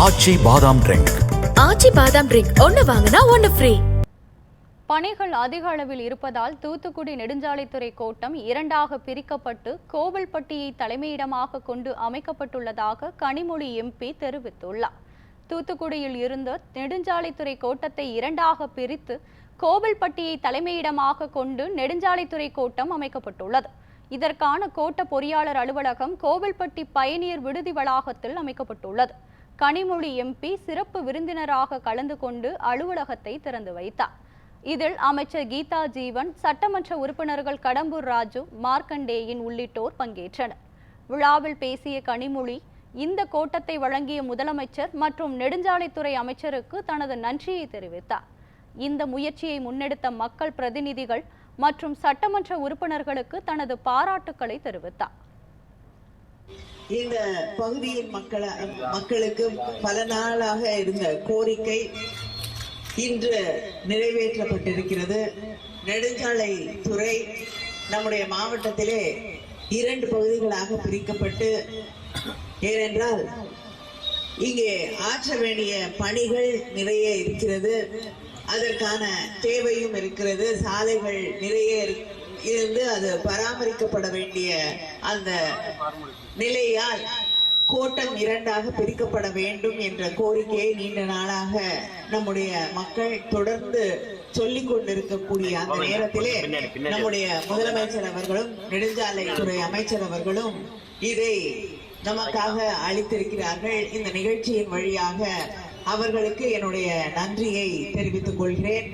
ஆச்சி பாதாம் ட்ரிங்க். ஆச்சி பாதாம் ட்ரிங்க் ஒன்னு வாங்கினா ஒன்னு ஃப்ரீ. பணிகள் அதிக அளவில் இருப்பதால் தூத்துக்குடி நெடுஞ்சாலைத்துறை கோட்டம் இரண்டாக பிரிக்கப்பட்டு கோவில்பட்டியை தலைமையிடமாக கொண்டு அமைக்கப்பட்டுள்ளதாக கனிமொழி எம்பி தெரிவித்துள்ளார். தூத்துக்குடியில் இருந்த நெடுஞ்சாலைத்துறை கோட்டத்தை இரண்டாக பிரித்து கோவில்பட்டியை தலைமையிடமாக கொண்டு நெடுஞ்சாலைத்துறை கோட்டம் அமைக்கப்பட்டுள்ளது. இதற்கான கோட்ட பொறியாளர் அலுவலகம் கோவில்பட்டி பயணியர் விடுதி வளாகத்தில் அமைக்கப்பட்டுள்ளது. கனிமொழி எம்பி சிறப்பு விருந்தினராக கலந்து கொண்டு அலுவலகத்தை திறந்து வைத்தார். இதில் அமைச்சர் கீதா ஜீவன், சட்டமன்ற உறுப்பினர்கள் கடம்பூர் ராஜு, மார்க்கண்டேயன் உள்ளிட்டோர் பங்கேற்றனர். விழாவில் பேசிய கனிமொழி, இந்த கோட்டத்தை வழங்கிய முதலமைச்சர் மற்றும் நெடுஞ்சாலைத்துறை அமைச்சருக்கு தனது நன்றியை தெரிவித்தார். இந்த முயற்சியை முன்னெடுத்த மக்கள் பிரதிநிதிகள் மற்றும் சட்டமன்ற உறுப்பினர்களுக்கு தனது பாராட்டுக்களை தெரிவித்தார். இந்த பகுதியின் மக்களுக்கு பல நாளாக இருந்த கோரிக்கை இன்று நிறைவேற்றப்பட்டிருக்கிறது. நெடுஞ்சாலை துறை நம்முடைய மாவட்டத்திலே 2 பகுதிகளாக பிரிக்கப்பட்டு, ஏனென்றால் இங்கே ஆற்ற வேண்டிய பணிகள் நிறைய இருக்கிறது, அதற்கான தேவையும் இருக்கிறது. சாலைகள் நிறைய இருந்து அது பராமரிக்கப்பட வேண்டிய அந்த நிலையால் கோட்டம் 2ஆக பிரிக்கப்பட வேண்டும் என்ற கோரிக்கையை நீண்ட நாளாக நம்முடைய மக்கள் தொடர்ந்து சொல்லிக் கொண்டிருக்கக்கூடிய அந்த நேரத்திலே நம்முடைய முதலமைச்சர் அவர்களும் நெடுஞ்சாலைத்துறை அமைச்சர் அவர்களும் இதை நமக்காக அளித்திருக்கிறார்கள். இந்த நிகழ்ச்சியின் வழியாக அவர்களுக்கு என்னுடைய நன்றியை தெரிவித்துக் கொள்கிறேன்.